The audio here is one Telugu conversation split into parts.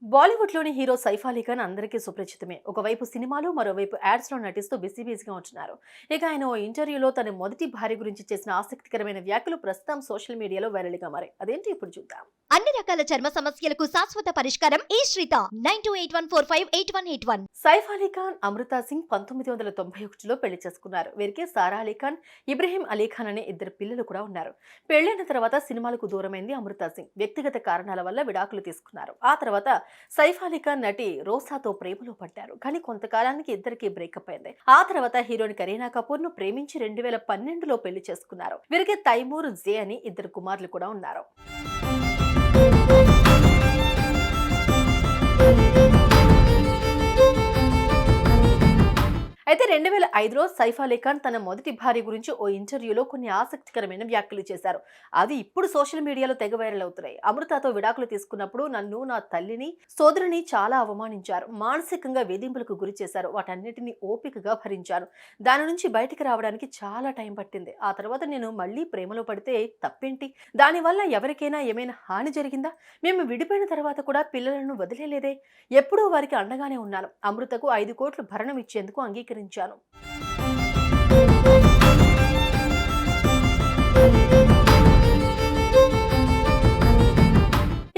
బాలీవుడ్‌లోని హీరో సైఫ్ అలీ ఖాన్ అందరికీ సుపరిచితమే. ఒకవైపు సినిమాలు, మరోవైపు యాడ్స్‌లో నటిస్తూ బిజీగా ఉంటున్నారు. ఇక ఆయన ఓ ఇంటర్వ్యూలో తన మొదటి భార్య గురించి చేసిన ఆసక్తికరమైన వ్యాఖ్యలు ప్రస్తుతం సోషల్ మీడియాలో వైరల్‌గా మారాయి. అదేంటి ఇప్పుడు చూద్దాం. అన్ని రకాల చర్మ సమస్యలకు శాశ్వత పరిష్కారం ఈ శ్రీత 9281458181. సైఫ్ అలీ ఖాన్, అమృతా సింగ్ 1991లో పెళ్లి చేసుకున్నారు. వీరికి సారా అలీ ఖాన్, ఇబ్రహీం అలీ ఖాన్ అనే ఇద్దరు పిల్లలు కూడా ఉన్నారు. పెళ్లైన తర్వాత సినిమాలకు దూరమైంది అమృతా సింగ్. వ్యక్తిగత కారణాల వల్ల విడాకులు తీసుకున్నారు. ఆ తర్వాత సైఫ్ అలీ ఖాన్ నటి రోసాతో ప్రేమలో పడ్డారు. కానీ కొంతకాలానికి ఇద్దరికి బ్రేకప్ అయింది. ఆ తర్వాత హీరోయిన్ కరీనా కపూర్ ను ప్రేమించి 2012లో పెళ్లి చేసుకున్నారు. వీరికి తైమూర్, జే అని ఇద్దరు కుమారులు కూడా ఉన్నారు. అయితే 2005లో సైఫ్ అలీ ఖాన్ తన మొదటి భార్య గురించి ఓ ఇంటర్వ్యూలో కొన్ని ఆసక్తికరమైన వ్యాఖ్యలు చేశారు. అది ఇప్పుడు సోషల్ మీడియాలో తెగ వైరల్ అవుతున్నాయి. అమృతతో విడాకులు తీసుకున్నప్పుడు నన్ను, నా తల్లిని, సోదరుని చాలా అవమానించారు. మానసికంగా వేధింపులకు గురి చేశారు. వాటన్నిటిని ఓపికగా భరించాను. దాని నుంచి బయటికి రావడానికి చాలా టైం పట్టింది. ఆ తర్వాత నేను మళ్ళీ ప్రేమలో పడితే తప్పేంటి? దానివల్ల ఎవరికైనా ఏమైనా హాని జరిగిందా? మేము విడిపోయిన తర్వాత కూడా పిల్లలను వదిలేలేదే. ఎప్పుడూ వారికి అండగానే ఉన్నాను. అమృతకు 5 కోట్లు భరణం ఇచ్చేందుకు అంగీకరించాను.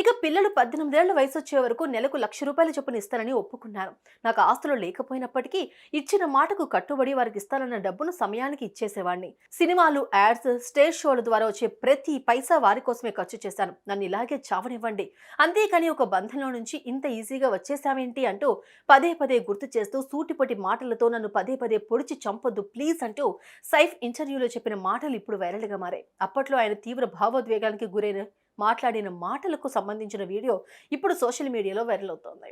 ఇక పిల్లలు 18 ఏళ్ల వయసు వచ్చే వరకు నెలకు ₹1,00,000 చొప్పున ఇస్తానని ఒప్పుకున్నాను. నాకు ఆస్తులు లేకపోయినప్పటికీ ఇచ్చిన మాటకు కట్టుబడి వారికి ఇస్తానన్న డబ్బును సమయానికి ఇచ్చేసేవాడిని. సినిమాలు, యాడ్స్, స్టేజ్ షోల ద్వారా వచ్చే ప్రతి పైసా వారి కోసమే ఖర్చు చేశాను. నన్ను ఇలాగే చావనివ్వండి. అంతేకాని ఒక బంధంలో నుంచి ఇంత ఈజీగా వచ్చేసావేంటి అంటూ పదే గుర్తు చేస్తూ సూటిపటి మాటలతో నన్ను పదే పొడిచి చంపొద్దు ప్లీజ్ అంటూ సైఫ్ ఇంటర్వ్యూలో చెప్పిన మాటలు ఇప్పుడు వైరల్గా మారాయి. అప్పట్లో ఆయన తీవ్ర భావోద్వేగానికి గురైన మాట్లాడిన మాటలకు సంబంధించిన వీడియో ఇప్పుడు సోషల్ మీడియాలో వైరల్ అవుతోంది.